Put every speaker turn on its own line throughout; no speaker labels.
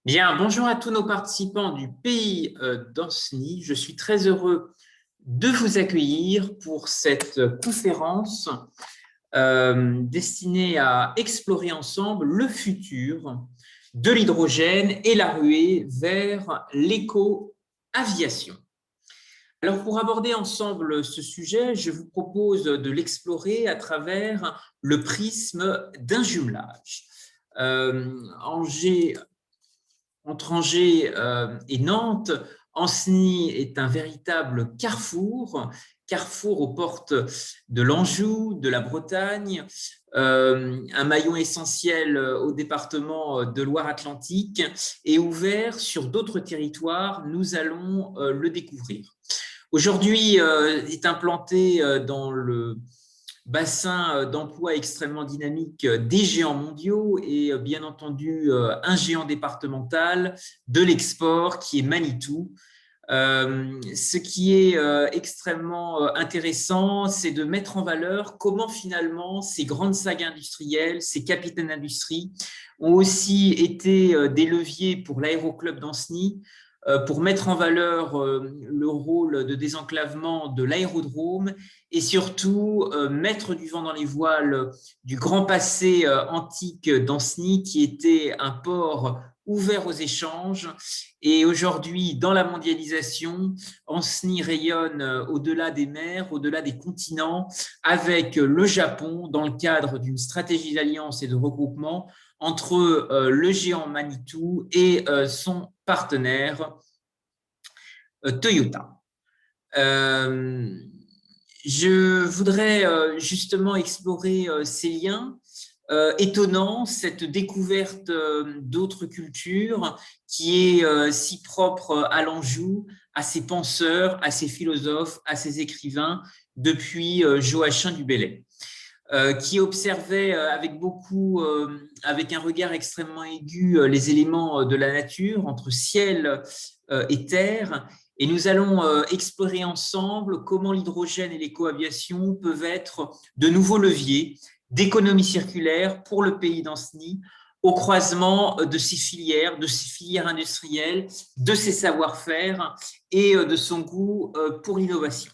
Bien, bonjour à tous nos participants du pays d'Ancenis. Je suis très heureux de vous accueillir pour cette conférence destinée à explorer ensemble le futur de l'hydrogène et la ruée vers l'éco-aviation. Alors, pour aborder ensemble ce sujet, je vous propose de l'explorer à travers le prisme d'un jumelage. Angers Entre Angers et Nantes, Ancenis est un véritable carrefour aux portes de l'Anjou, de la Bretagne, un maillon essentiel au département de Loire-Atlantique et ouvert sur d'autres territoires. Nous allons le découvrir. Aujourd'hui, est implanté dans le bassin d'emploi extrêmement dynamique des géants mondiaux et bien entendu un géant départemental de l'export qui est Manitou. Ce qui est extrêmement intéressant, c'est de mettre en valeur comment finalement ces grandes sagas industrielles, ces capitaines d'industrie ont aussi été des leviers pour l'aéroclub d'Ancenis, pour mettre en valeur le rôle de désenclavement de l'aérodrome et surtout mettre du vent dans les voiles du grand passé antique d'Ancenis qui était un port ouvert aux échanges. Et aujourd'hui, dans la mondialisation, Ancenis rayonne au-delà des mers, au-delà des continents, avec le Japon dans le cadre d'une stratégie d'alliance et de regroupement entre le géant Manitou et son partenaire Toyota. Je voudrais justement explorer ces liens étonnants, cette découverte d'autres cultures qui est si propre à l'Anjou, à ses penseurs, à ses philosophes, à ses écrivains, depuis Joachim du Bellay. Qui observait avec un regard extrêmement aigu les éléments de la nature entre ciel et terre. Et nous allons explorer ensemble comment l'hydrogène et l'éco-aviation peuvent être de nouveaux leviers d'économie circulaire pour le pays d'Ancenis au croisement de ces filières industrielles, de ses savoir-faire et de son goût pour l'innovation.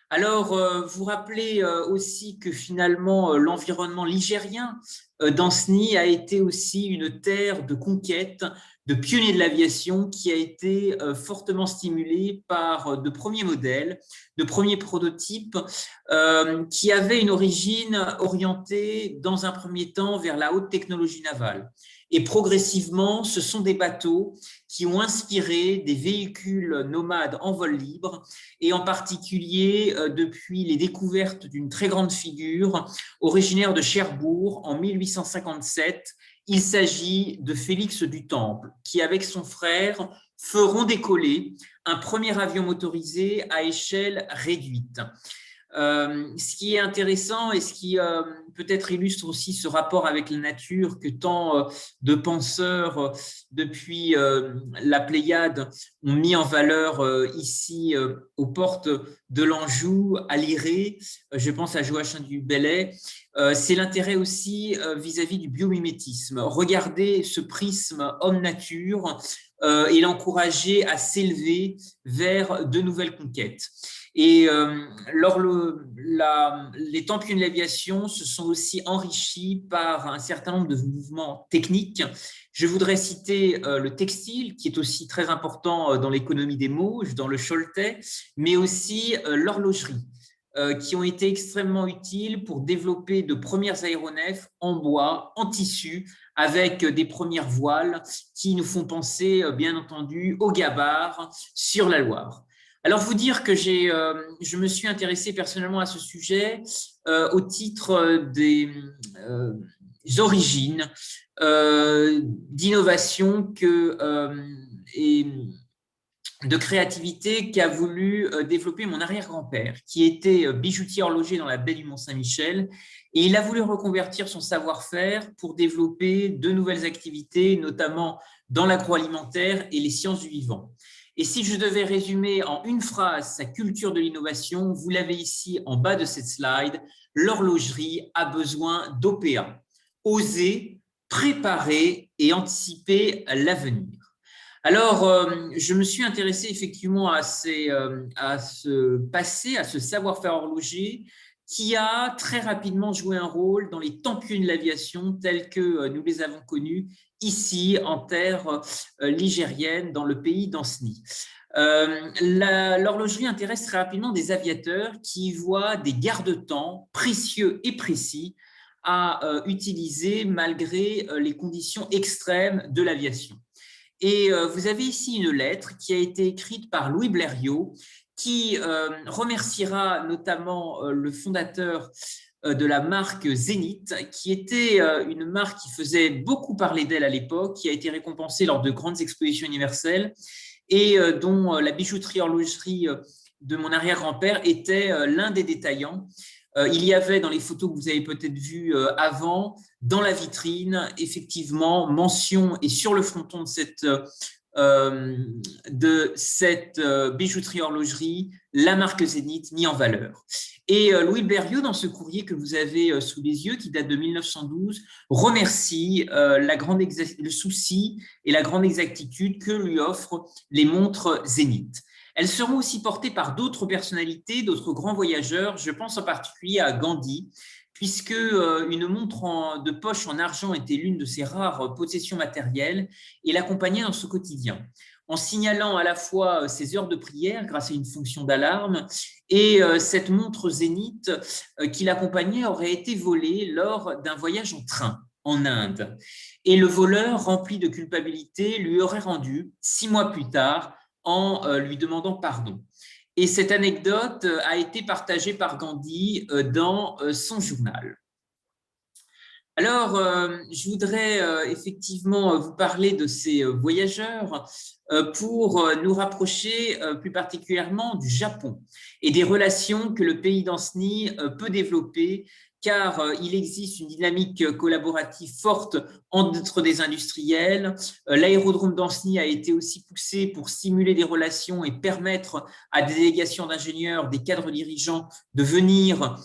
Alors, vous rappelez aussi que finalement, l'environnement ligérien d'Ancenis a été aussi une terre de conquête, de pionniers de l'aviation qui a été fortement stimulée par de premiers modèles, de premiers prototypes qui avaient une origine orientée dans un premier temps vers la haute technologie navale. Et progressivement, ce sont des bateaux qui ont inspiré des véhicules nomades en vol libre et en particulier depuis les découvertes d'une très grande figure originaire de Cherbourg en 1857. Il s'agit de Félix du Temple, qui avec son frère feront décoller un premier avion motorisé à échelle réduite. Ce qui est intéressant et ce qui peut-être illustre aussi ce rapport avec la nature que tant de penseurs depuis la Pléiade ont mis en valeur ici aux portes de l'Anjou, à Liré, je pense à Joachim du Bellay, c'est l'intérêt aussi vis-à-vis du biomimétisme. Regardez ce prisme homme-nature et l'encourager à s'élever vers de nouvelles conquêtes. Et les temps pionniers de l'aviation se sont aussi enrichis par un certain nombre de mouvements techniques. Je voudrais citer le textile, qui est aussi très important dans l'économie des Mauges, dans le Choletais, mais aussi l'horlogerie, qui ont été extrêmement utiles pour développer de premières aéronefs en bois, en tissu, avec des premières voiles qui nous font penser, bien entendu, au Gabard sur la Loire. Alors, vous dire que je me suis intéressé personnellement à ce sujet au titre des origines d'innovation et de créativité qu'a voulu développer mon arrière-grand-père, qui était bijoutier horloger dans la baie du Mont-Saint-Michel. Et il a voulu reconvertir son savoir-faire pour développer de nouvelles activités, notamment dans l'agroalimentaire et les sciences du vivant. Et si je devais résumer en une phrase sa culture de l'innovation, vous l'avez ici en bas de cette slide, l'horlogerie a besoin d'OPA, oser, préparer et anticiper l'avenir. Alors, je me suis intéressé effectivement à ce passé, à ce savoir-faire horloger qui a très rapidement joué un rôle dans les temps pionniers de l'aviation tels que nous les avons connus ici en terre ligérienne, dans le pays d'Anceny. L'horlogerie intéresse très rapidement des aviateurs qui voient des garde-temps précieux et précis à utiliser malgré les conditions extrêmes de l'aviation. Et vous avez ici une lettre qui a été écrite par Louis Blériot, qui remerciera notamment le fondateur de la marque Zénith, qui était une marque qui faisait beaucoup parler d'elle à l'époque, qui a été récompensée lors de grandes expositions universelles et dont la bijouterie horlogerie de mon arrière-grand-père était l'un des détaillants. Il y avait dans les photos que vous avez peut-être vues avant, dans la vitrine, effectivement, mention et sur le fronton de cette bijouterie horlogerie, la marque Zénith mis en valeur. Et Louis Blériot, dans ce courrier que vous avez sous les yeux, qui date de 1912, remercie le souci et la grande exactitude que lui offrent les montres Zénith. Elles seront aussi portées par d'autres personnalités, d'autres grands voyageurs. Je pense en particulier à Gandhi, puisque une montre de poche en argent était l'une de ses rares possessions matérielles et l'accompagnait dans ce quotidien, en signalant à la fois ses heures de prière grâce à une fonction d'alarme et cette montre Zénith qui l'accompagnait aurait été volée lors d'un voyage en train en Inde. Et le voleur, rempli de culpabilité, lui aurait rendu 6 mois plus tard en lui demandant pardon. Et cette anecdote a été partagée par Gandhi dans son journal. Alors, je voudrais effectivement vous parler de ces voyageurs pour nous rapprocher plus particulièrement du Japon et des relations que le pays d'Anceny peut développer, car il existe une dynamique collaborative forte entre des industriels. L'aérodrome d'Anceny a été aussi poussé pour stimuler des relations et permettre à des délégations d'ingénieurs, des cadres dirigeants de venir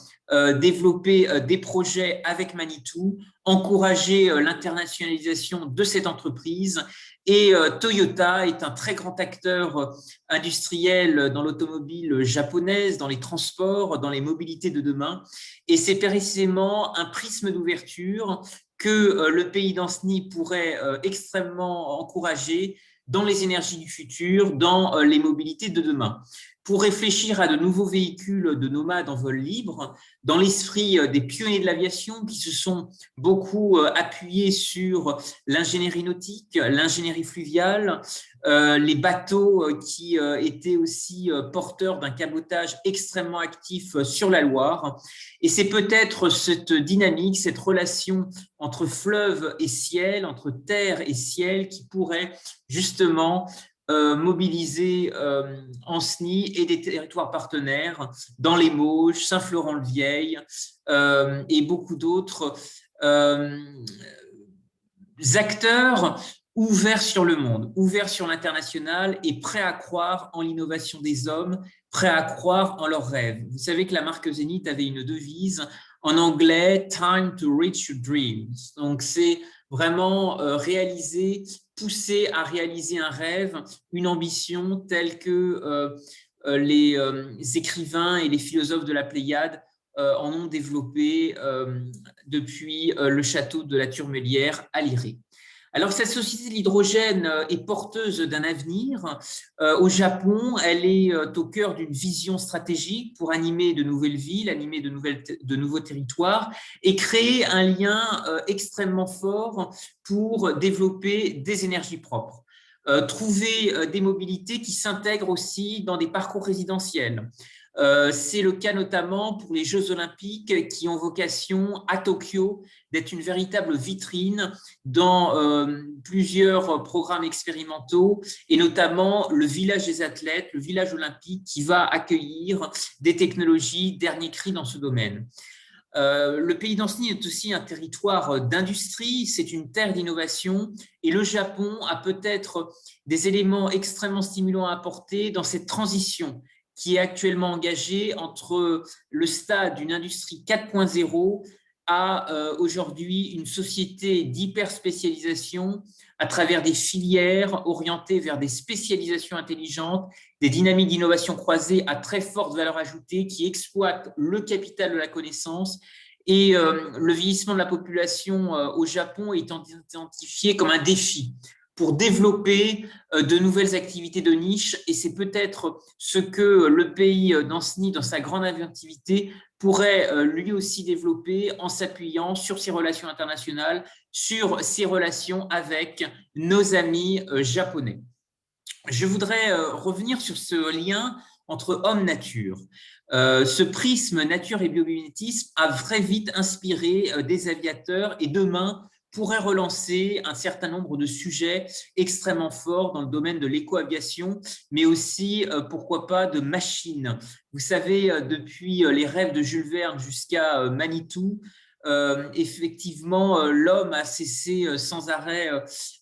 développer des projets avec Manitou, encourager l'internationalisation de cette entreprise. Et Toyota est un très grand acteur industriel dans l'automobile japonaise, dans les transports, dans les mobilités de demain. Et c'est précisément un prisme d'ouverture que le pays d'Anceny pourrait extrêmement encourager dans les énergies du futur, dans les mobilités de demain, pour réfléchir à de nouveaux véhicules de nomades en vol libre, dans l'esprit des pionniers de l'aviation qui se sont beaucoup appuyés sur l'ingénierie nautique, l'ingénierie fluviale, les bateaux qui étaient aussi porteurs d'un cabotage extrêmement actif sur la Loire. Et c'est peut-être cette dynamique, cette relation entre fleuve et ciel, entre terre et ciel qui pourrait justement mobiliser Anceny et des territoires partenaires dans les Mauges, Saint-Florent-le-Vieil et beaucoup d'autres acteurs ouverts sur le monde, ouverts sur l'international et prêts à croire en l'innovation des hommes, prêts à croire en leurs rêves. Vous savez que la marque Zénith avait une devise en anglais, Time to reach your dreams. Donc, c'est vraiment pousser à réaliser un rêve, une ambition telle que les écrivains et les philosophes de la Pléiade en ont développé depuis le château de la Turmelière à Liré. Alors, cette société de l'hydrogène est porteuse d'un avenir. Au Japon, elle est au cœur d'une vision stratégique pour animer de nouvelles villes, animer de nouveaux territoires et créer un lien extrêmement fort pour développer des énergies propres. Trouver des mobilités qui s'intègrent aussi dans des parcours résidentiels. C'est le cas notamment pour les Jeux Olympiques qui ont vocation à Tokyo d'être une véritable vitrine dans plusieurs programmes expérimentaux et notamment le village des athlètes, le village olympique qui va accueillir des technologies dernier cri dans ce domaine. Le pays d'Anceny est aussi un territoire d'industrie, c'est une terre d'innovation et le Japon a peut-être des éléments extrêmement stimulants à apporter dans cette transition qui est actuellement engagée entre le stade d'une industrie 4.0 à aujourd'hui une société d'hyperspécialisation à travers des filières orientées vers des spécialisations intelligentes, des dynamiques d'innovation croisée à très forte valeur ajoutée qui exploitent le capital de la connaissance. Et le vieillissement de la population au Japon est identifié comme un défi pour développer de nouvelles activités de niche. Et c'est peut-être ce que le pays d'Anceny, dans sa grande inventivité, pourrait lui aussi développer en s'appuyant sur ses relations internationales, sur ses relations avec nos amis japonais. Je voudrais revenir sur ce lien entre homme-nature. Ce prisme nature et biomimétisme a très vite inspiré des aviateurs et demain pourrait relancer un certain nombre de sujets extrêmement forts dans le domaine de l'éco-aviation, mais aussi, pourquoi pas, de machines. Vous savez, depuis les rêves de Jules Verne jusqu'à Manitou, effectivement, l'homme a cessé sans arrêt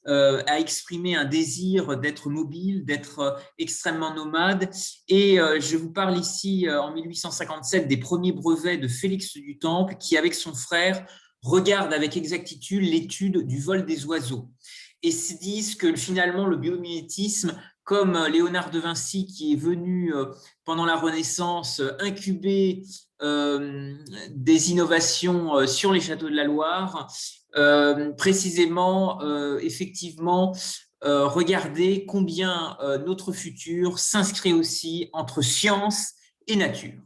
à exprimer un désir d'être mobile, d'être extrêmement nomade. Et je vous parle ici, en 1857, des premiers brevets de Félix du Temple, qui, avec son frère, regarde avec exactitude l'étude du vol des oiseaux et se disent que finalement le biomimétisme, comme Léonard de Vinci qui est venu pendant la Renaissance incuber des innovations sur les châteaux de la Loire, précisément, effectivement, regarder combien notre futur s'inscrit aussi entre science et nature.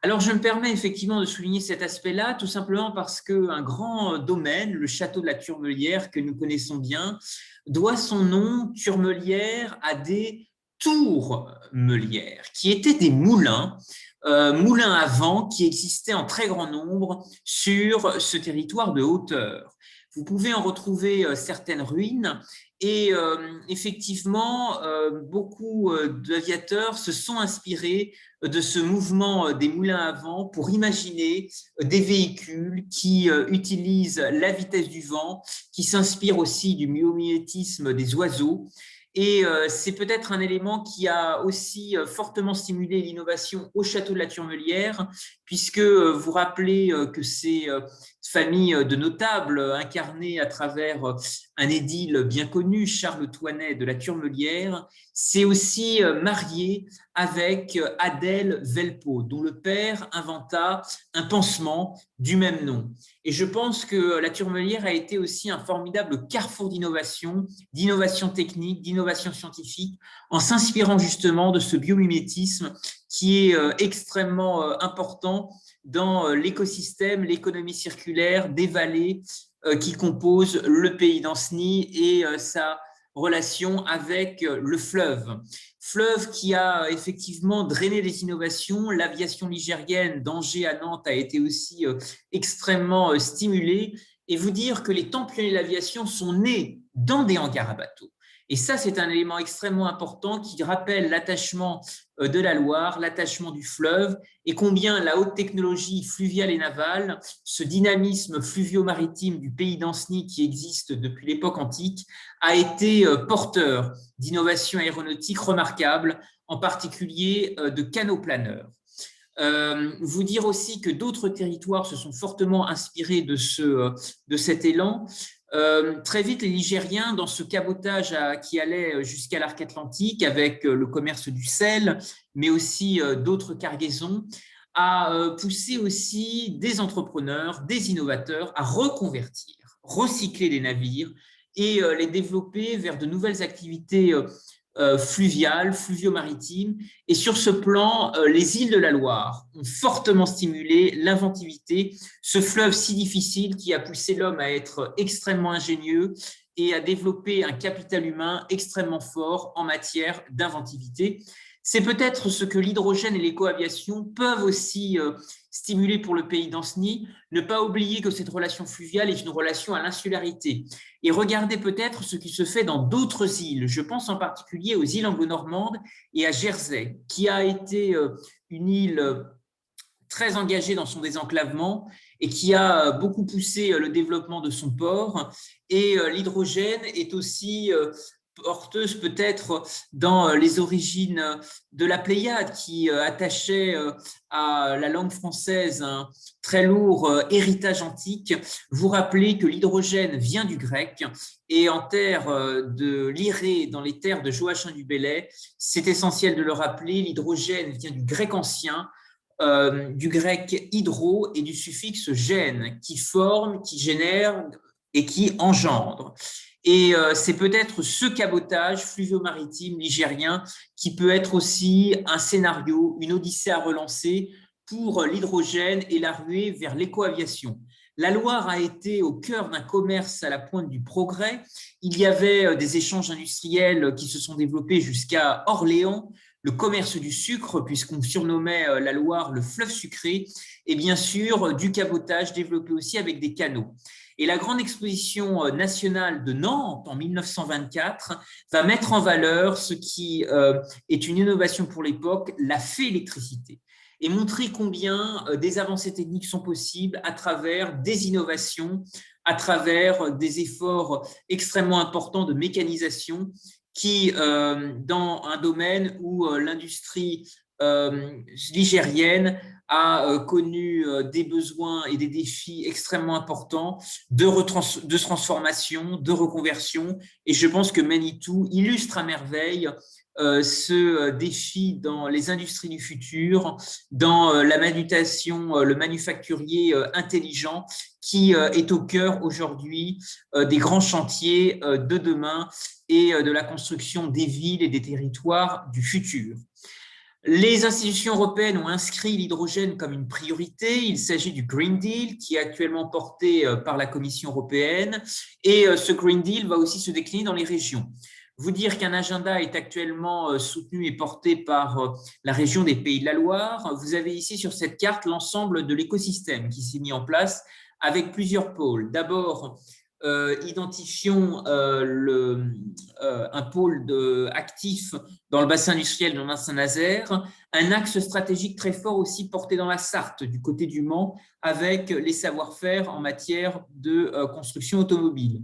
Alors, je me permets effectivement de souligner cet aspect-là, tout simplement parce qu'un grand domaine, le château de la Turmelière, que nous connaissons bien, doit son nom, Turmelière, à des tourmelières, qui étaient des moulins, moulins à vent qui existaient en très grand nombre sur ce territoire de hauteur. Vous pouvez en retrouver certaines ruines et effectivement, beaucoup d'aviateurs se sont inspirés de ce mouvement des moulins à vent pour imaginer des véhicules qui utilisent la vitesse du vent, qui s'inspirent aussi du biomimétisme des oiseaux. Et c'est peut-être un élément qui a aussi fortement stimulé l'innovation au château de la Turmelière, puisque vous rappelez que ces familles de notables incarnées à travers un édile bien connu, Charles Toinet de la Turmelière, s'est aussi marié avec Adèle Velpeau, dont le père inventa un pansement du même nom. Et je pense que la Turmelière a été aussi un formidable carrefour d'innovation technique, d'innovation scientifique, en s'inspirant justement de ce biomimétisme qui est extrêmement important dans l'écosystème, l'économie circulaire des vallées qui composent le pays d'Anceny et sa relation avec le fleuve. Fleuve qui a effectivement drainé les innovations. L'aviation ligérienne d'Angers à Nantes a été aussi extrêmement stimulée. Et vous dire que les temps pionniers de l'aviation sont nés dans des hangars à bateaux. Et ça, c'est un élément extrêmement important qui rappelle l'attachement de la Loire, l'attachement du fleuve et combien la haute technologie fluviale et navale, ce dynamisme fluvio-maritime du pays d'Anceny qui existe depuis l'époque antique, a été porteur d'innovations aéronautiques remarquables, en particulier de canaux planeurs. Vous dire aussi que d'autres territoires se sont fortement inspirés de cet élan. Très vite, les Ligériens, dans ce cabotage qui allait jusqu'à l'arc atlantique avec le commerce du sel, mais aussi d'autres cargaisons, a poussé aussi des entrepreneurs, des innovateurs à reconvertir, recycler les navires et les développer vers de nouvelles activités fluviales, fluvio-maritimes. Et sur ce plan, les îles de la Loire ont fortement stimulé l'inventivité, ce fleuve si difficile qui a poussé l'homme à être extrêmement ingénieux et à développer un capital humain extrêmement fort en matière d'inventivité. C'est peut-être ce que l'hydrogène et l'éco-aviation peuvent aussi stimuler pour le pays d'Anceny. Ne pas oublier que cette relation fluviale est une relation à l'insularité. Et regardez peut-être ce qui se fait dans d'autres îles. Je pense en particulier aux îles anglo-normandes et à Jersey, qui a été une île très engagée dans son désenclavement et qui a beaucoup poussé le développement de son port. Et l'hydrogène est aussi porteuse peut-être dans les origines de la Pléiade, qui attachait à la langue française un très lourd héritage antique. Vous rappelez que l'hydrogène vient du grec, et en terre de l'Irée, dans les terres de Joachim du Bellay, c'est essentiel de le rappeler, l'hydrogène vient du grec ancien, du grec hydro et du suffixe gène, qui forme, qui génère et qui engendre. Et c'est peut-être ce cabotage fluvio-maritime ligérien qui peut être aussi un scénario, une odyssée à relancer pour l'hydrogène et la ruée vers l'éco-aviation. La Loire a été au cœur d'un commerce à la pointe du progrès. Il y avait des échanges industriels qui se sont développés jusqu'à Orléans, le commerce du sucre, puisqu'on surnommait la Loire le fleuve sucré, et bien sûr du cabotage développé aussi avec des canaux. Et la grande exposition nationale de Nantes en 1924 va mettre en valeur ce qui est une innovation pour l'époque, la féélectricité, et montrer combien des avancées techniques sont possibles à travers des innovations, à travers des efforts extrêmement importants de mécanisation qui, dans un domaine où l'industrie ligérienne a connu des besoins et des défis extrêmement importants de transformation, de reconversion. Et je pense que Manitou illustre à merveille ce défi dans les industries du futur, dans la manutention, le manufacturier intelligent qui est au cœur aujourd'hui des grands chantiers de demain et de la construction des villes et des territoires du futur. Les institutions européennes ont inscrit l'hydrogène comme une priorité. Il s'agit du Green Deal qui est actuellement porté par la Commission européenne, et ce Green Deal va aussi se décliner dans les régions. Vous dire qu'un agenda est actuellement soutenu et porté par la région des Pays de la Loire. Vous avez ici sur cette carte l'ensemble de l'écosystème qui s'est mis en place avec plusieurs pôles. D'abord, identifions un pôle actif dans le bassin industriel de Saint-Nazaire, un axe stratégique très fort aussi porté dans la Sarthe, du côté du Mans, avec les savoir-faire en matière de construction automobile.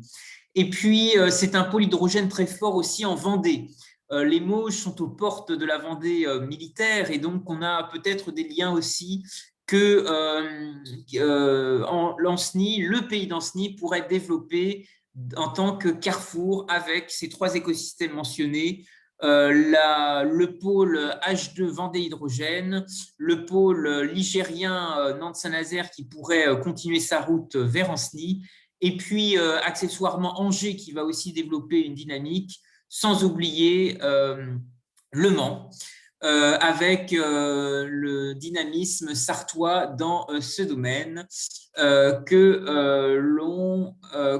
Et puis, c'est un pôle hydrogène très fort aussi en Vendée. Les Mauges sont aux portes de la Vendée militaire, et donc on a peut-être des liens aussi que l'Anceny, le pays d'Anceny, pourrait développer en tant que carrefour avec ces trois écosystèmes mentionnés, le pôle H2 Vendée Hydrogène, le pôle ligérien Nantes-Saint-Nazaire qui pourrait continuer sa route vers Anceny, et puis accessoirement Angers qui va aussi développer une dynamique, sans oublier Le Mans, avec le dynamisme sartois dans ce domaine que l'on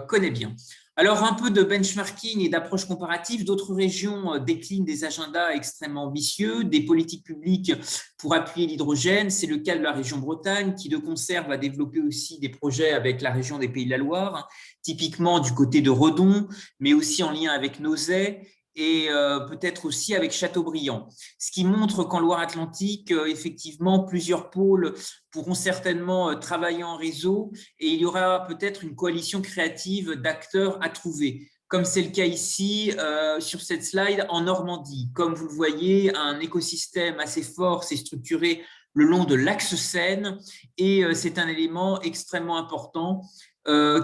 connaît bien. Alors, un peu de benchmarking et d'approche comparative. D'autres régions déclinent des agendas extrêmement ambitieux, des politiques publiques pour appuyer l'hydrogène. C'est le cas de la région Bretagne, qui de concert va développer aussi des projets avec la région des Pays de la Loire, typiquement du côté de Redon, mais aussi en lien avec Nozay, et peut-être aussi avec Châteaubriand. Ce qui montre qu'en Loire-Atlantique, effectivement, plusieurs pôles pourront certainement travailler en réseau, et il y aura peut-être une coalition créative d'acteurs à trouver, comme c'est le cas ici sur cette slide en Normandie. Comme vous le voyez, un écosystème assez fort s'est structuré le long de l'axe Seine, et c'est un élément extrêmement important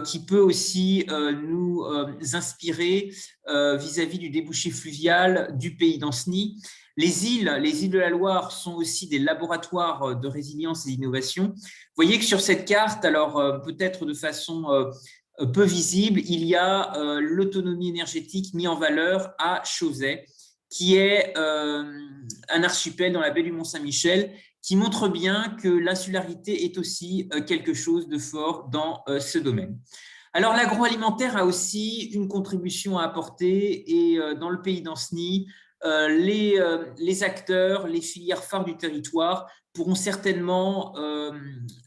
qui peut aussi nous inspirer vis-à-vis du débouché fluvial du pays d'Anceny. Les îles de la Loire sont aussi des laboratoires de résilience et d'innovation. Vous voyez que sur cette carte, alors peut-être de façon peu visible, il y a l'autonomie énergétique mise en valeur à Chauzet, qui est un archipel dans la baie du Mont-Saint-Michel, qui montre bien que l'insularité est aussi quelque chose de fort dans ce domaine. Alors, l'agroalimentaire a aussi une contribution à apporter, et dans le pays d'Anceny, les acteurs, les filières phares du territoire pourront certainement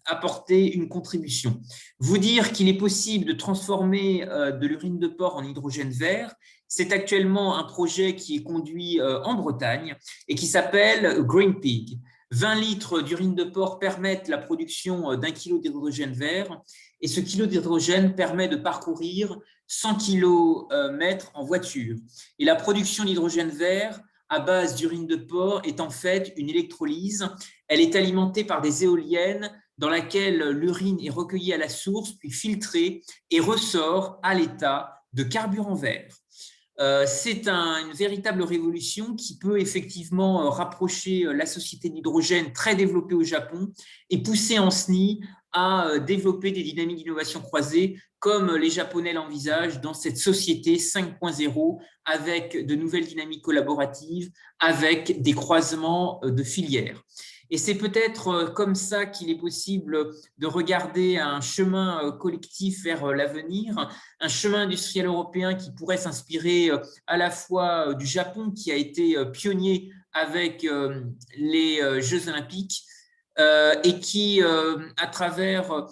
apporter une contribution. Vous dire qu'il est possible de transformer de l'urine de porc en hydrogène vert, c'est actuellement un projet qui est conduit en Bretagne et qui s'appelle Green Pig. 20 litres d'urine de porc permettent la production d'1 kilo d'hydrogène vert, Et ce kilo d'hydrogène permet de parcourir 100 km en voiture. Et la production d'hydrogène vert à base d'urine de porc est en fait une électrolyse. Elle est alimentée par des éoliennes dans laquelle l'urine est recueillie à la source, puis filtrée et ressort à l'état de carburant vert. C'est une véritable révolution qui peut effectivement rapprocher la société d'hydrogène très développée au Japon et pousser Ancenis à développer des dynamiques d'innovation croisée comme les Japonais l'envisagent dans cette société 5.0 avec de nouvelles dynamiques collaboratives, avec des croisements de filières. Et c'est peut-être comme ça qu'il est possible de regarder un chemin collectif vers l'avenir, un chemin industriel européen qui pourrait s'inspirer à la fois du Japon, qui a été pionnier avec les Jeux Olympiques, et qui, à travers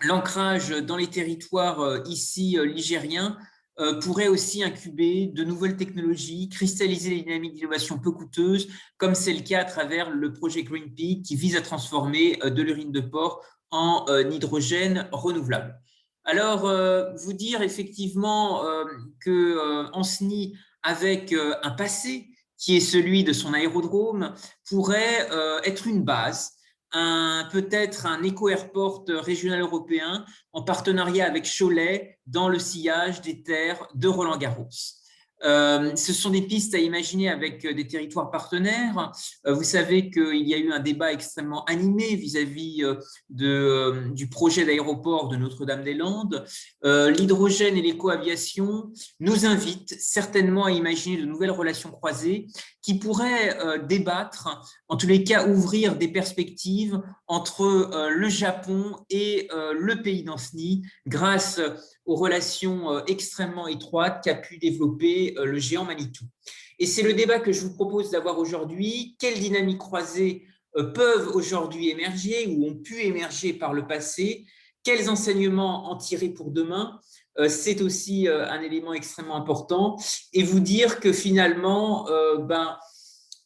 l'ancrage dans les territoires ici ligériens, pourrait aussi incuber de nouvelles technologies, cristalliser les dynamiques d'innovation peu coûteuses, comme c'est le cas à travers le projet Green Peak qui vise à transformer de l'urine de porc en hydrogène renouvelable. Alors, vous dire effectivement que Ancenis, avec un passé qui est celui de son aérodrome, pourrait être une base, peut-être un éco-airport régional européen en partenariat avec Cholet dans le sillage des terres de Roland-Garros. Ce sont des pistes à imaginer avec des territoires partenaires. Vous savez qu'il y a eu un débat extrêmement animé vis-à-vis du projet d'aéroport de Notre-Dame-des-Landes. L'hydrogène et l'éco-aviation nous invitent certainement à imaginer de nouvelles relations croisées qui pourraient débattre, en tous les cas ouvrir des perspectives entre le Japon et le pays d'Ancenis grâce aux relations extrêmement étroites qu'a pu développer le géant Manitou. Et c'est le débat que je vous propose d'avoir aujourd'hui. Quelles dynamiques croisées peuvent aujourd'hui émerger ou ont pu émerger par le passé? Quels enseignements en tirer pour demain? C'est aussi un élément extrêmement important. Et vous dire que finalement,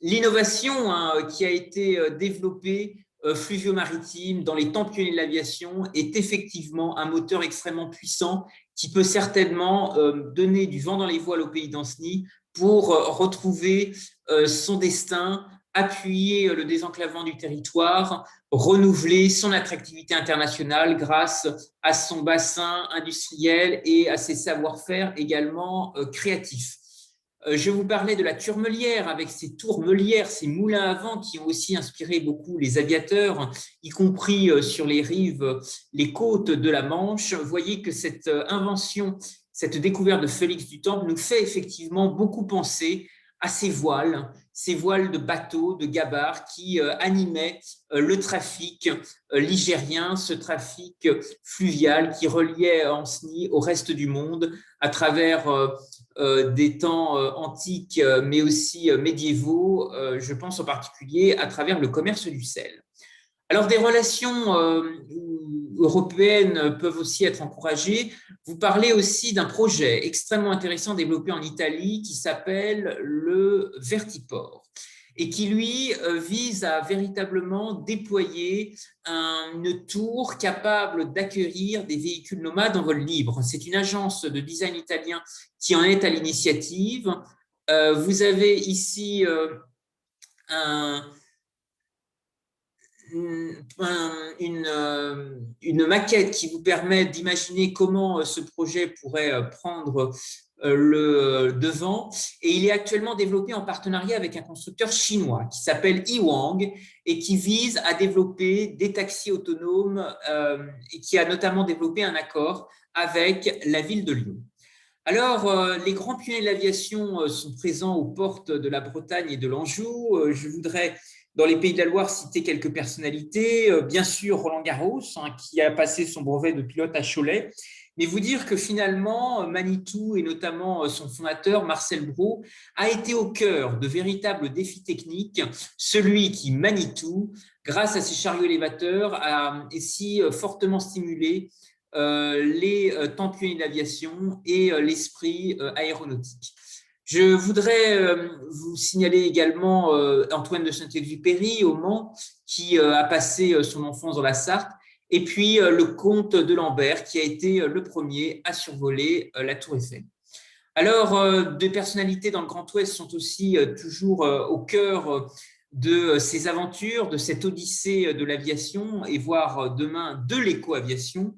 l'innovation qui a été développée fluvio-maritime dans les temps pionniers de l'aviation est effectivement un moteur extrêmement puissant qui peut certainement donner du vent dans les voiles au pays d'Ancenis pour retrouver son destin, appuyer le désenclavement du territoire, renouveler son attractivité internationale grâce à son bassin industriel et à ses savoir-faire également créatifs. Je vous parlais de la Turmelière avec ses tourmelières, ces moulins à vent qui ont aussi inspiré beaucoup les aviateurs, y compris sur les rives, les côtes de la Manche. Vous voyez que cette invention, cette découverte de Félix du Temple nous fait effectivement beaucoup penser à ces voiles de bateaux, de gabarres qui animaient le trafic ligérien, ce trafic fluvial qui reliait Ancenis au reste du monde à travers des temps antiques, mais aussi médiévaux, je pense en particulier à travers le commerce du sel. Alors, des relations européennes peuvent aussi être encouragées. Vous parlez aussi d'un projet extrêmement intéressant développé en Italie qui s'appelle le Vertiport et qui, lui, vise à véritablement déployer une tour capable d'accueillir des véhicules nomades en vol libre. C'est une agence de design italien qui en est à l'initiative. Vous avez ici une maquette qui vous permet d'imaginer comment ce projet pourrait prendre le devant. Et il est actuellement développé en partenariat avec un constructeur chinois qui s'appelle Yiwang et qui vise à développer des taxis autonomes et qui a notamment développé un accord avec la ville de Lyon. Alors, les grands pionniers de l'aviation sont présents aux portes de la Bretagne et de l'Anjou. Je voudrais, dans les Pays de la Loire, citer quelques personnalités. Bien sûr, Roland-Garros, qui a passé son brevet de pilote à Cholet. Mais vous dire que finalement, Manitou et notamment son fondateur, Marcel Brault, a été au cœur de véritables défis techniques, celui qui, Manitou, grâce à ses chariots élévateurs, a si fortement stimulé les temps pionniers de l'aviation et l'esprit aéronautique. Je voudrais vous signaler également Antoine de Saint-Exupéry au Mans, qui a passé son enfance dans la Sarthe et puis le comte de Lambert, qui a été le premier à survoler la Tour Eiffel. Alors, des personnalités dans le Grand Ouest sont aussi toujours au cœur de ces aventures, de cette odyssée de l'aviation, et voire demain de l'éco-aviation.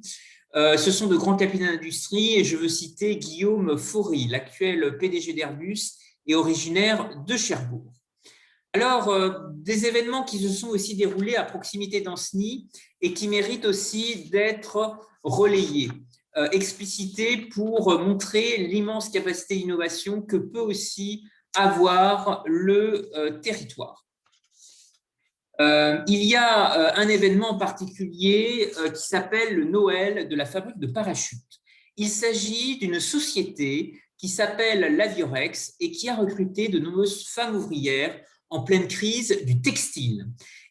Ce sont de grands capitaines d'industrie, et je veux citer Guillaume Faury, l'actuel PDG d'Airbus et originaire de Cherbourg. Alors, des événements qui se sont aussi déroulés à proximité d'Ancenis et qui méritent aussi d'être relayés, explicités pour montrer l'immense capacité d'innovation que peut aussi avoir le territoire. Il y a un événement en particulier qui s'appelle le Noël de la fabrique de parachutes. Il s'agit d'une société qui s'appelle l'Aviorex et qui a recruté de nombreuses femmes ouvrières en pleine crise du textile.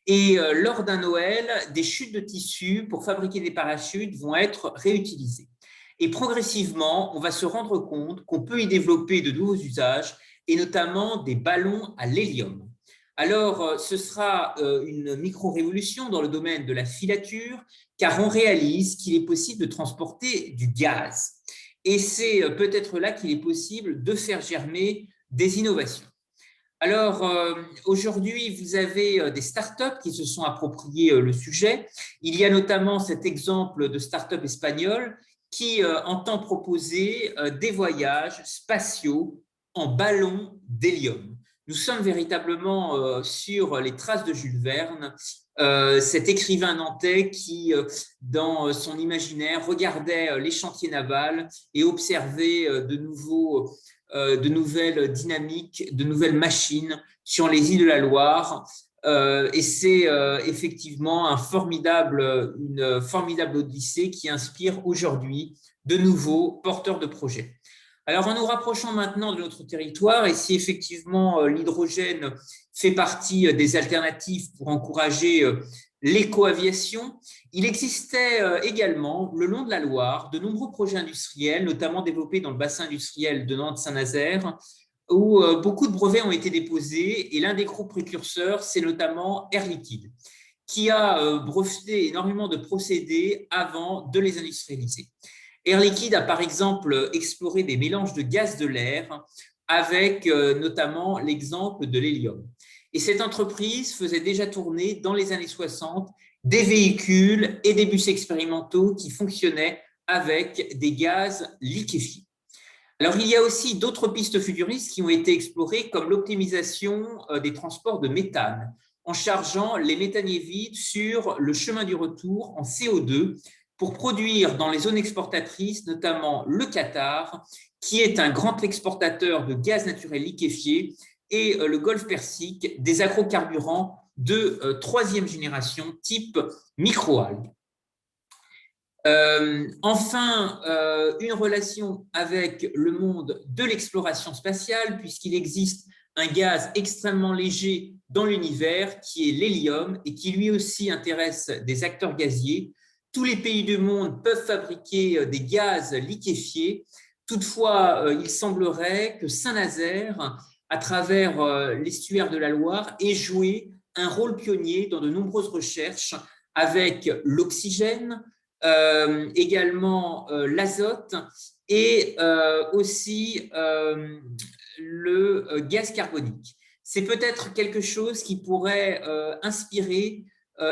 Et lors d'un Noël, des chutes de tissu pour fabriquer des parachutes vont être réutilisées. Et progressivement, on va se rendre compte qu'on peut y développer de nouveaux usages, et notamment des ballons à l'hélium. Alors, ce sera une micro-révolution dans le domaine de la filature, car on réalise qu'il est possible de transporter du gaz. Et c'est peut-être là qu'il est possible de faire germer des innovations. Alors, aujourd'hui, vous avez des startups qui se sont appropriées le sujet. Il y a notamment cet exemple de start-up espagnole qui entend proposer des voyages spatiaux en ballon d'hélium. Nous sommes véritablement sur les traces de Jules Verne, cet écrivain nantais qui, dans son imaginaire, regardait les chantiers navals et observait de nouvelles dynamiques, de nouvelles machines sur les îles de la Loire. Et c'est effectivement une formidable odyssée qui inspire aujourd'hui de nouveaux porteurs de projets. Alors, en nous rapprochant maintenant de notre territoire, et si effectivement l'hydrogène fait partie des alternatives pour encourager l'éco-aviation, il existait également, le long de la Loire, de nombreux projets industriels, notamment développés dans le bassin industriel de Nantes-Saint-Nazaire, où beaucoup de brevets ont été déposés, et l'un des groupes précurseurs, c'est notamment Air Liquide, qui a breveté énormément de procédés avant de les industrialiser. Air Liquide a par exemple exploré des mélanges de gaz de l'air avec notamment l'exemple de l'hélium. Et cette entreprise faisait déjà tourner dans les années 60 des véhicules et des bus expérimentaux qui fonctionnaient avec des gaz liquéfiés. Alors, il y a aussi d'autres pistes futuristes qui ont été explorées, comme l'optimisation des transports de méthane, en chargeant les méthaniers vides sur le chemin du retour en CO2 pour produire dans les zones exportatrices, notamment le Qatar, qui est un grand exportateur de gaz naturel liquéfié, et le Golfe Persique, des agrocarburants de troisième génération type microalgues. Enfin, une relation avec le monde de l'exploration spatiale, puisqu'il existe un gaz extrêmement léger dans l'univers qui est l'hélium et qui lui aussi intéresse des acteurs gaziers. Tous les pays du monde peuvent fabriquer des gaz liquéfiés. Toutefois, il semblerait que Saint-Nazaire, à travers l'estuaire de la Loire, ait joué un rôle pionnier dans de nombreuses recherches avec l'oxygène, également l'azote et aussi le gaz carbonique. C'est peut-être quelque chose qui pourrait inspirer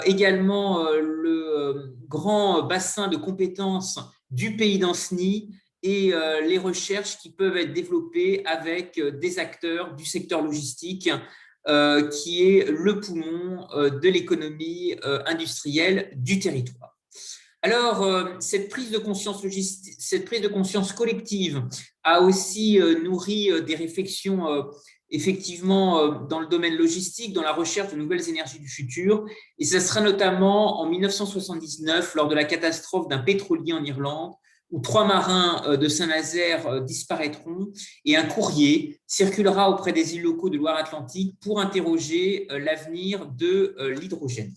également le grand bassin de compétences du pays d'Ancenis et les recherches qui peuvent être développées avec des acteurs du secteur logistique qui est le poumon de l'économie industrielle du territoire. Alors, cette prise de conscience collective a aussi nourri des réflexions effectivement dans le domaine logistique, dans la recherche de nouvelles énergies du futur. Et ce sera notamment en 1979, lors de la catastrophe d'un pétrolier en Irlande, où 3 marins de Saint-Nazaire disparaîtront et un courrier circulera auprès des îles locaux de Loire-Atlantique pour interroger l'avenir de l'hydrogène.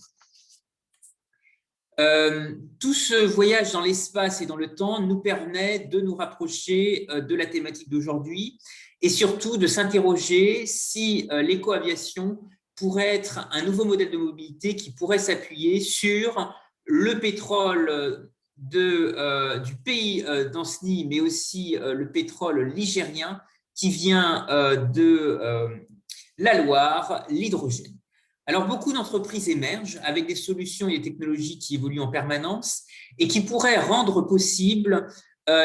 Tout ce voyage dans l'espace et dans le temps nous permet de nous rapprocher de la thématique d'aujourd'hui et surtout de s'interroger si l'éco-aviation pourrait être un nouveau modèle de mobilité qui pourrait s'appuyer sur le pétrole du pays d'Ancenis, mais aussi le pétrole ligérien qui vient de la Loire, l'hydrogène. Alors, beaucoup d'entreprises émergent avec des solutions et des technologies qui évoluent en permanence et qui pourraient rendre possible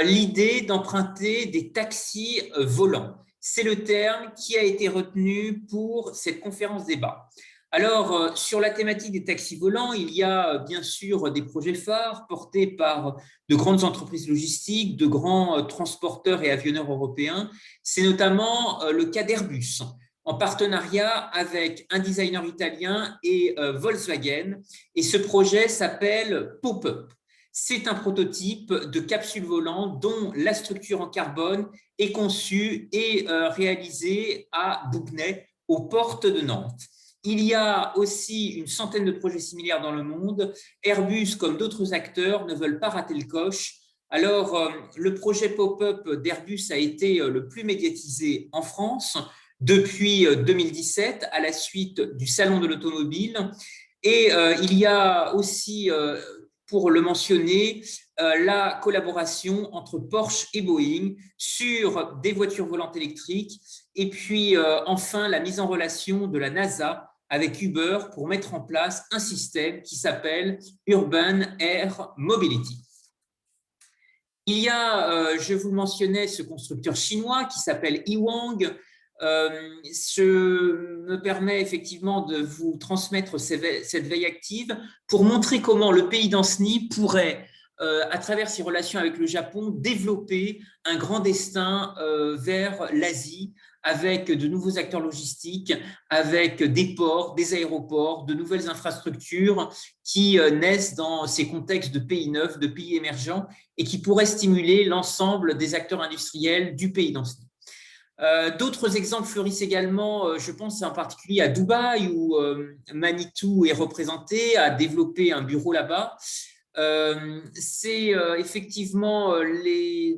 l'idée d'emprunter des taxis volants. C'est le terme qui a été retenu pour cette conférence débat. Alors, sur la thématique des taxis volants, il y a bien sûr des projets phares portés par de grandes entreprises logistiques, de grands transporteurs et avionneurs européens. C'est notamment le cas d'Airbus, en partenariat avec un designer italien et Volkswagen. Et ce projet s'appelle Pop-up. C'est un prototype de capsule volante dont la structure en carbone est conçue et réalisée à Bougnay, aux portes de Nantes. Il y a aussi une centaine de projets similaires dans le monde. Airbus, comme d'autres acteurs, ne veulent pas rater le coche. Alors, le projet Pop-up d'Airbus a été le plus médiatisé en France depuis 2017, à la suite du Salon de l'automobile. Et il y a aussi, pour le mentionner, la collaboration entre Porsche et Boeing sur des voitures volantes électriques. Et puis, enfin, la mise en relation de la NASA avec Uber pour mettre en place un système qui s'appelle Urban Air Mobility. Il y a, je vous le mentionnais, ce constructeur chinois qui s'appelle Yiwang. Je me permets effectivement de vous transmettre cette veille active pour montrer comment le pays d'Ancenis pourrait, à travers ses relations avec le Japon, développer un grand destin vers l'Asie, avec de nouveaux acteurs logistiques, avec des ports, des aéroports, de nouvelles infrastructures qui naissent dans ces contextes de pays neufs, de pays émergents, et qui pourraient stimuler l'ensemble des acteurs industriels du pays d'Ancenis. D'autres exemples fleurissent également, je pense en particulier à Dubaï, où Manitou est représenté, a développé un bureau là-bas. C'est effectivement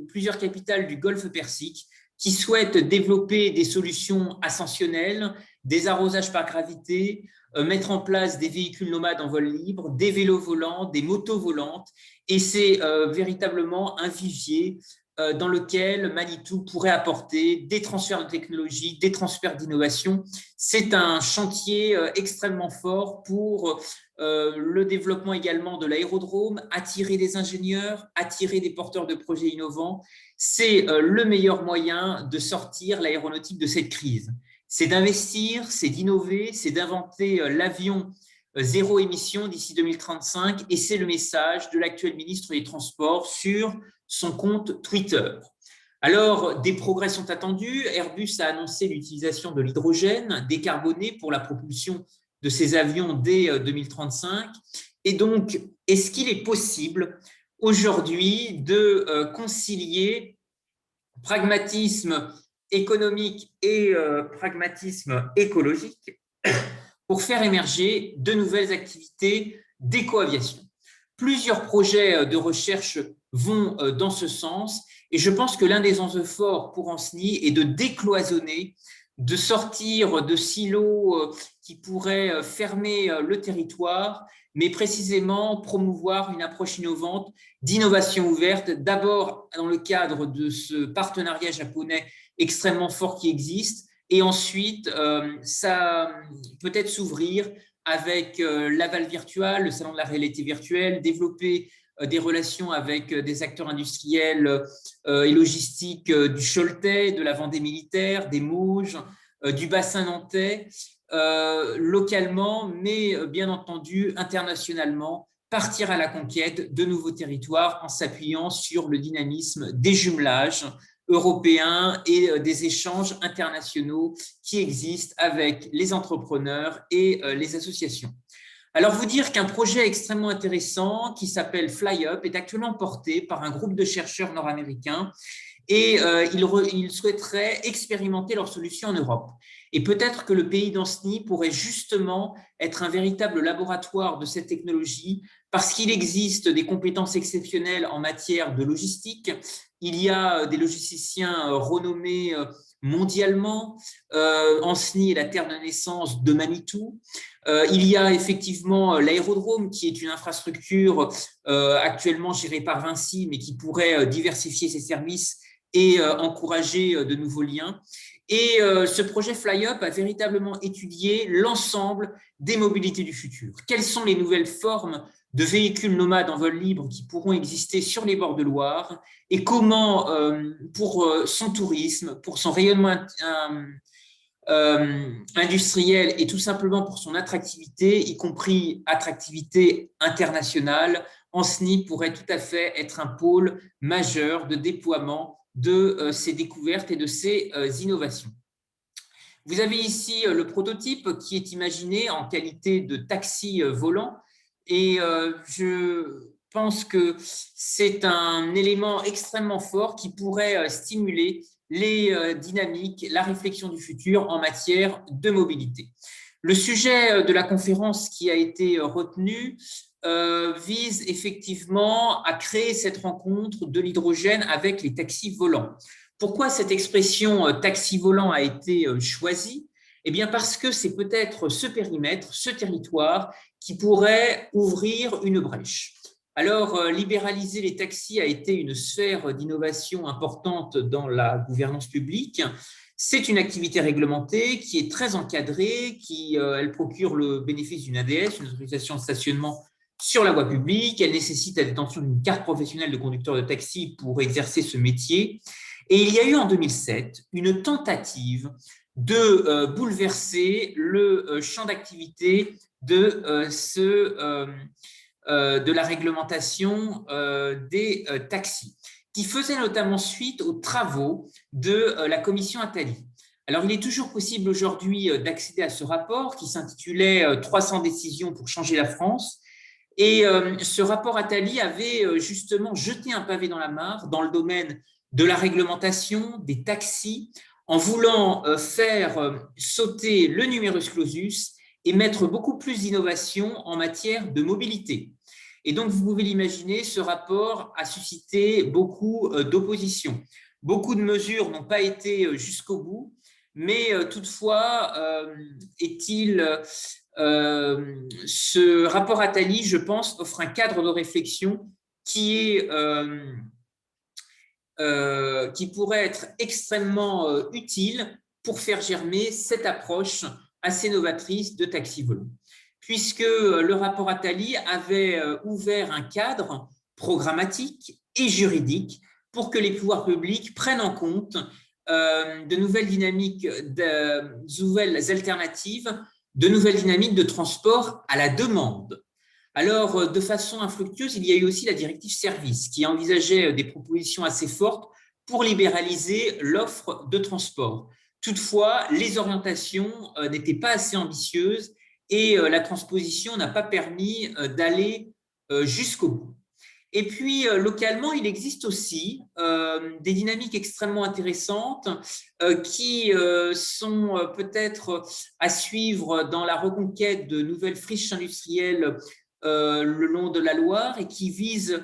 plusieurs capitales du Golfe Persique qui souhaitent développer des solutions ascensionnelles, des arrosages par gravité, mettre en place des véhicules nomades en vol libre, des vélos volants, des motos volantes, et c'est véritablement un vivier dans lequel Manitou pourrait apporter des transferts de technologie, des transferts d'innovation. C'est un chantier extrêmement fort pour le développement également de l'aérodrome, attirer des ingénieurs, attirer des porteurs de projets innovants. C'est le meilleur moyen de sortir l'aéronautique de cette crise. C'est d'investir, c'est d'innover, c'est d'inventer l'avion zéro émission d'ici 2035, et c'est le message de l'actuel ministre des Transports sur son compte Twitter. Alors, des progrès sont attendus. Airbus a annoncé l'utilisation de l'hydrogène décarboné pour la propulsion de ses avions dès 2035. Et donc, est-ce qu'il est possible aujourd'hui de concilier pragmatisme économique et pragmatisme écologique pour faire émerger de nouvelles activités d'éco-aviation? Plusieurs projets de recherche vont dans ce sens, et je pense que l'un des enjeux forts pour Ancenis est de décloisonner, de sortir de silos qui pourraient fermer le territoire, mais précisément promouvoir une approche innovante, d'innovation ouverte, d'abord dans le cadre de ce partenariat japonais extrêmement fort qui existe, et ensuite ça peut-être s'ouvrir avec l'aval virtuel, le salon de la réalité virtuelle, développer des relations avec des acteurs industriels et logistiques du Choletais, de la Vendée militaire, des Mauges, du bassin nantais, localement, mais bien entendu internationalement, partir à la conquête de nouveaux territoires en s'appuyant sur le dynamisme des jumelages européens et des échanges internationaux qui existent avec les entrepreneurs et les associations. Alors, vous dire qu'un projet extrêmement intéressant qui s'appelle FlyUp est actuellement porté par un groupe de chercheurs nord-américains, et ils souhaiteraient expérimenter leur solution en Europe. Et peut-être que le pays d'Ancenis pourrait justement être un véritable laboratoire de cette technologie, parce qu'il existe des compétences exceptionnelles en matière de logistique. Il y a des logisticiens renommés mondialement. Ancenis est la terre de naissance de Manitou. Il y a effectivement l'aérodrome qui est une infrastructure actuellement gérée par Vinci, mais qui pourrait diversifier ses services et encourager de nouveaux liens. Et ce projet FlyUp a véritablement étudié l'ensemble des mobilités du futur. Quelles sont les nouvelles formes de véhicules nomades en vol libre qui pourront exister sur les bords de Loire et comment, pour son tourisme, pour son rayonnement industriel et tout simplement pour son attractivité, y compris attractivité internationale, Ancenis pourrait tout à fait être un pôle majeur de déploiement de ces découvertes et de ces innovations. Vous avez ici le prototype qui est imaginé en qualité de taxi volant et je pense que c'est un élément extrêmement fort qui pourrait stimuler les dynamiques, la réflexion du futur en matière de mobilité. Le sujet de la conférence qui a été retenu vise effectivement à créer cette rencontre de l'hydrogène avec les taxis volants. Pourquoi cette expression taxi volant a été choisie? Eh bien parce que c'est peut-être ce périmètre, ce territoire qui pourrait ouvrir une brèche. Alors, libéraliser les taxis a été une sphère d'innovation importante dans la gouvernance publique. C'est une activité réglementée qui est très encadrée, elle procure le bénéfice d'une ADS, une autorisation de stationnement sur la voie publique. Elle nécessite la détention d'une carte professionnelle de conducteur de taxi pour exercer ce métier. Et il y a eu en 2007 une tentative de bouleverser le champ d'activité de la réglementation des taxis, qui faisait notamment suite aux travaux de la commission Attali. Alors, il est toujours possible aujourd'hui d'accéder à ce rapport qui s'intitulait « 300 décisions pour changer la France ». Et ce rapport Attali avait justement jeté un pavé dans la mare dans le domaine de la réglementation des taxis en voulant faire sauter le numerus clausus et mettre beaucoup plus d'innovation en matière de mobilité. Et donc, vous pouvez l'imaginer, ce rapport a suscité beaucoup d'opposition. Beaucoup de mesures n'ont pas été jusqu'au bout, mais toutefois, ce rapport Attali, je pense, offre un cadre de réflexion qui pourrait être extrêmement utile pour faire germer cette approche assez novatrice de taxi volant. Puisque le rapport Attali avait ouvert un cadre programmatique et juridique pour que les pouvoirs publics prennent en compte de nouvelles dynamiques, de nouvelles alternatives, de nouvelles dynamiques de transport à la demande. Alors, de façon infructueuse, il y a eu aussi la directive service qui envisageait des propositions assez fortes pour libéraliser l'offre de transport. Toutefois, les orientations n'étaient pas assez ambitieuses et la transposition n'a pas permis d'aller jusqu'au bout. Et puis, localement, il existe aussi des dynamiques extrêmement intéressantes qui sont peut-être à suivre dans la reconquête de nouvelles friches industrielles le long de la Loire et qui visent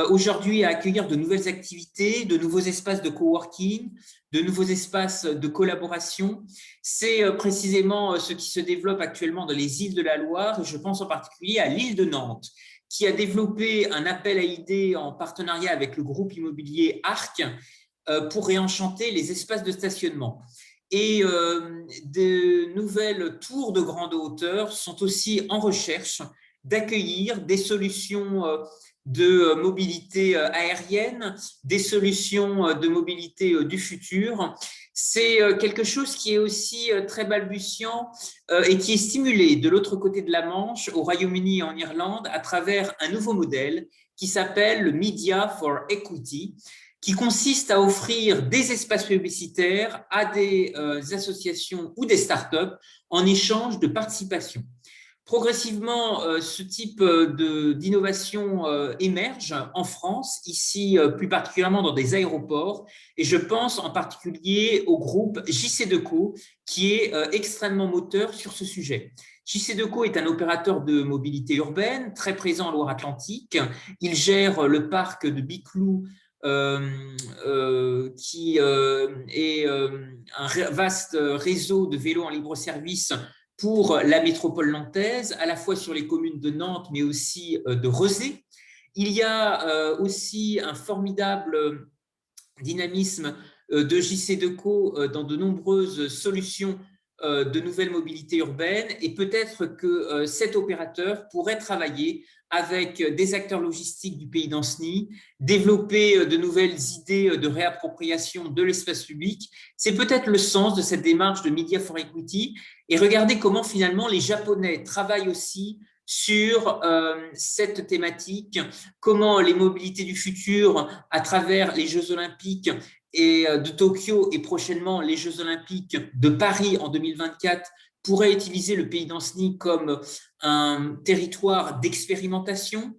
aujourd'hui à accueillir de nouvelles activités, de nouveaux espaces de coworking, de nouveaux espaces de collaboration. C'est précisément ce qui se développe actuellement dans les îles de la Loire, et je pense en particulier à l'île de Nantes, qui a développé un appel à idées en partenariat avec le groupe immobilier Arc pour réenchanter les espaces de stationnement. Et de nouvelles tours de grande hauteur sont aussi en recherche d'accueillir des solutions de mobilité aérienne, des solutions de mobilité du futur. C'est quelque chose qui est aussi très balbutiant et qui est stimulé de l'autre côté de la Manche, au Royaume-Uni et en Irlande, à travers un nouveau modèle qui s'appelle le Media for Equity, qui consiste à offrir des espaces publicitaires à des associations ou des startups en échange de participation. Progressivement, ce type d'innovation émerge en France, ici plus particulièrement dans des aéroports, et je pense en particulier au groupe JC2Co qui est extrêmement moteur sur ce sujet. JC2Co est un opérateur de mobilité urbaine très présent en Loire-Atlantique. Il gère le parc de Biclou qui est un vaste réseau de vélos en libre-service pour la métropole nantaise, à la fois sur les communes de Nantes, mais aussi de Rezé. Il y a aussi un formidable dynamisme de JC Deco dans de nombreuses solutions de nouvelles mobilités urbaines, et peut-être que cet opérateur pourrait travailler avec des acteurs logistiques du pays d'Anceny, développer de nouvelles idées de réappropriation de l'espace public. C'est peut-être le sens de cette démarche de Media for Equity, et regardez comment finalement les Japonais travaillent aussi sur cette thématique, comment les mobilités du futur, à travers les Jeux Olympiques et de Tokyo et prochainement les Jeux Olympiques de Paris en 2024, pourraient utiliser le pays d'Anceny comme un territoire d'expérimentation.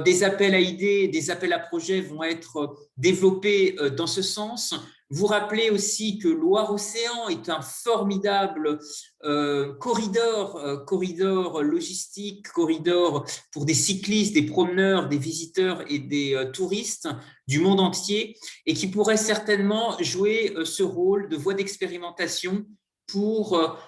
Des appels à idées, des appels à projets vont être développés dans ce sens. Vous rappelez aussi que Loire-Océan est un formidable corridor logistique, corridor pour des cyclistes, des promeneurs, des visiteurs et des touristes du monde entier, et qui pourrait certainement jouer ce rôle de voie d'expérimentation pour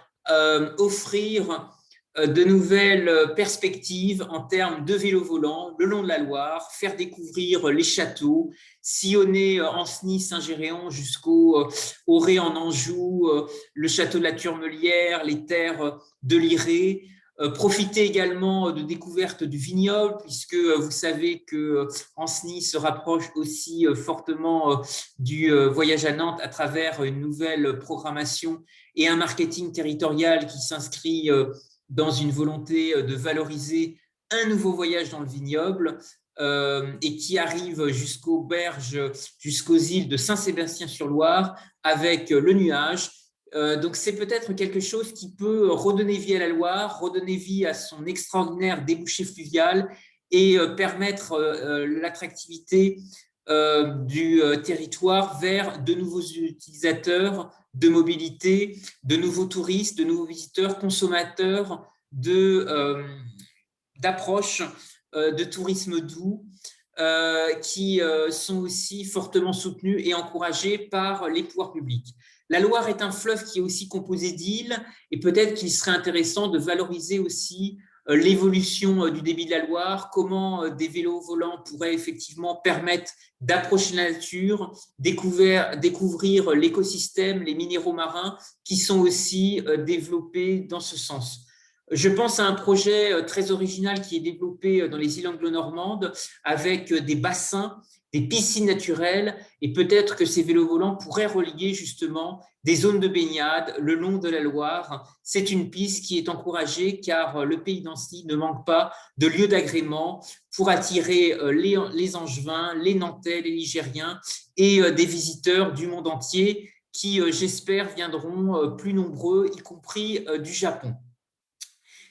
offrir de nouvelles perspectives en termes de vélo volant le long de la Loire, faire découvrir les châteaux, sillonner Ancenis, Saint-Géréon jusqu'au Auray en Anjou, le château de la Turmelière, les terres de Liré. Profiter également de découvertes du vignoble, puisque vous savez que Ancenis se rapproche aussi fortement du voyage à Nantes à travers une nouvelle programmation et un marketing territorial qui s'inscrit dans une volonté de valoriser un nouveau voyage dans le vignoble et qui arrive jusqu'aux berges, jusqu'aux îles de Saint-Sébastien-sur-Loire avec le nuage. Donc c'est peut-être quelque chose qui peut redonner vie à la Loire, redonner vie à son extraordinaire débouché fluvial et permettre l'attractivité du territoire vers de nouveaux utilisateurs de mobilité, de nouveaux touristes, de nouveaux visiteurs, consommateurs d'approches de tourisme doux qui sont aussi fortement soutenus et encouragés par les pouvoirs publics. La Loire est un fleuve qui est aussi composé d'îles, et peut-être qu'il serait intéressant de valoriser aussi l'évolution du débit de la Loire, comment des vélos volants pourraient effectivement permettre d'approcher la nature, découvrir l'écosystème, les minéraux marins qui sont aussi développés dans ce sens. Je pense à un projet très original qui est développé dans les îles anglo-normandes avec des bassins, des piscines naturelles, et peut-être que ces vélos volants pourraient relier justement des zones de baignade le long de la Loire. C'est une piste qui est encouragée car le pays d'Ancenis ne manque pas de lieux d'agrément pour attirer les Angevins, les Nantais, les Ligériens et des visiteurs du monde entier qui, j'espère, viendront plus nombreux, y compris du Japon.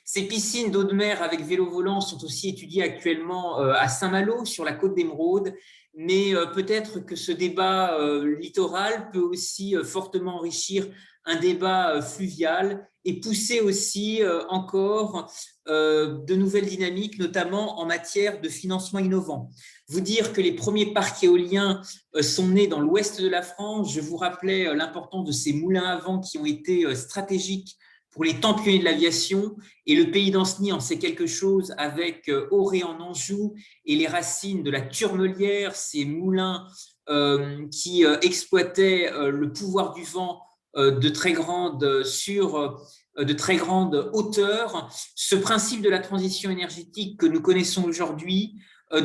Ces piscines d'eau de mer avec vélo volant sont aussi étudiées actuellement à Saint-Malo, sur la côte d'Émeraude, mais peut-être que ce débat littoral peut aussi fortement enrichir un débat fluvial et pousser aussi encore de nouvelles dynamiques, notamment en matière de financement innovant. Vous dire que les premiers parcs éoliens sont nés dans l'ouest de la France. Je vous rappelais l'importance de ces moulins à vent qui ont été stratégiques pour les temps pionniers de l'aviation, et le pays d'Ancenis en sait quelque chose avec Auray en Anjou et les racines de la Turmelière, ces moulins qui exploitaient le pouvoir du vent de très grande hauteur. Ce principe de la transition énergétique que nous connaissons aujourd'hui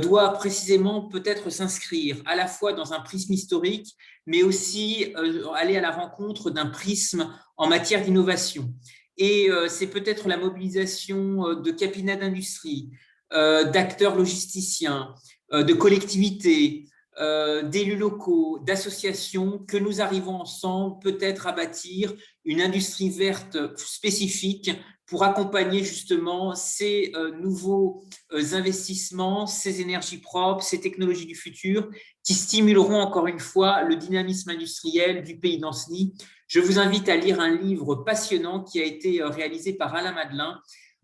doit précisément peut-être s'inscrire à la fois dans un prisme historique, mais aussi aller à la rencontre d'un prisme en matière d'innovation. Et c'est peut-être la mobilisation de cabinets d'industrie, d'acteurs logisticiens, de collectivités, d'élus locaux, d'associations, que nous arrivons ensemble peut-être à bâtir une industrie verte spécifique pour accompagner justement ces nouveaux investissements, ces énergies propres, ces technologies du futur qui stimuleront encore une fois le dynamisme industriel du pays d'Ancenis. Je vous invite à lire un livre passionnant qui a été réalisé par Alain Madelin,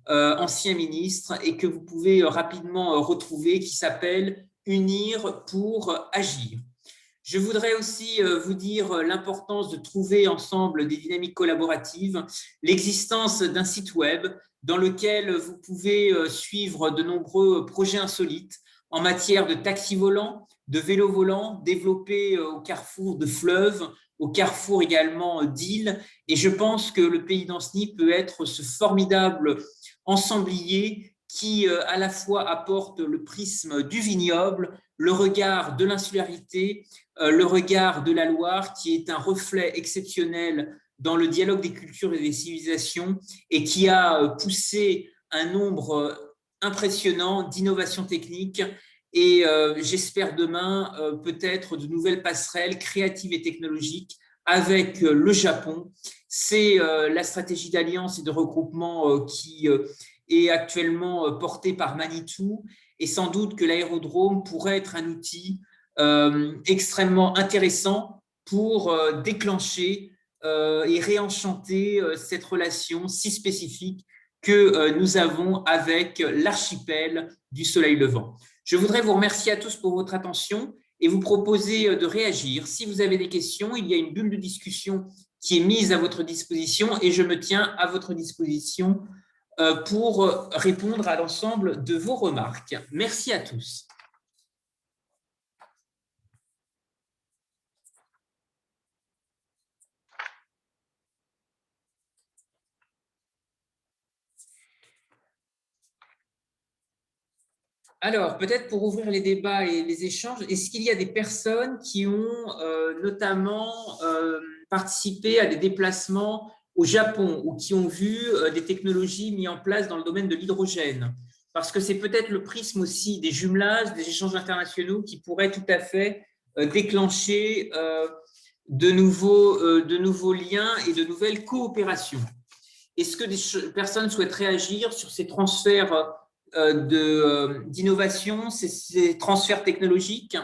ancien ministre, et que vous pouvez rapidement retrouver, qui s'appelle « Unir pour agir ». Je voudrais aussi vous dire l'importance de trouver ensemble des dynamiques collaboratives, l'existence d'un site web dans lequel vous pouvez suivre de nombreux projets insolites en matière de taxi volant, de vélo volant, développés au carrefour de fleuves, au carrefour également d'îles. Et je pense que le Pays d'Ancenis peut être ce formidable ensemblier qui à la fois apporte le prisme du vignoble, le regard de l'insularité, le regard de la Loire, qui est un reflet exceptionnel dans le dialogue des cultures et des civilisations et qui a poussé un nombre impressionnant d'innovations techniques et j'espère demain peut-être de nouvelles passerelles créatives et technologiques avec le Japon. C'est la stratégie d'alliance et de regroupement qui est actuellement portée par Manitou et sans doute que l'aérodrome pourrait être un outil extrêmement intéressant pour déclencher et réenchanter cette relation si spécifique que nous avons avec l'archipel du Soleil Levant. Je voudrais vous remercier à tous pour votre attention et vous proposer de réagir. Si vous avez des questions, il y a une bulle de discussion qui est mise à votre disposition et je me tiens à votre disposition pour répondre à l'ensemble de vos remarques. Merci à tous. Alors, peut-être pour ouvrir les débats et les échanges, est-ce qu'il y a des personnes qui ont notamment participé à des déplacements au Japon ou qui ont vu des technologies mises en place dans le domaine de l'hydrogène? Parce que c'est peut-être le prisme aussi des jumelages, des échanges internationaux qui pourraient tout à fait déclencher de nouveaux liens et de nouvelles coopérations. Est-ce que des personnes souhaitent réagir sur ces transferts d'innovation, ces transferts technologiques?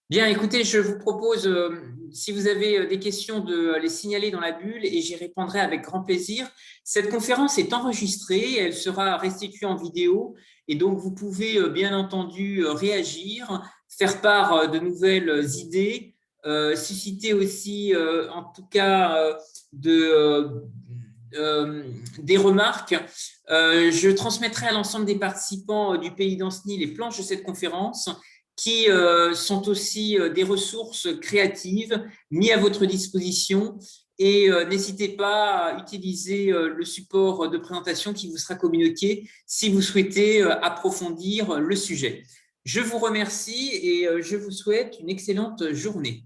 Bien, écoutez, je vous propose, si vous avez des questions, de les signaler dans la bulle et j'y répondrai avec grand plaisir. Cette conférence est enregistrée, elle sera restituée en vidéo et donc vous pouvez bien entendu réagir, faire part de nouvelles idées, susciter aussi, en tout cas, des remarques. Je transmettrai à l'ensemble des participants du Pays d'Ancenis les planches de cette conférence qui sont aussi des ressources créatives mises à votre disposition. Et n'hésitez pas à utiliser le support de présentation qui vous sera communiqué si vous souhaitez approfondir le sujet. Je vous remercie et je vous souhaite une excellente journée.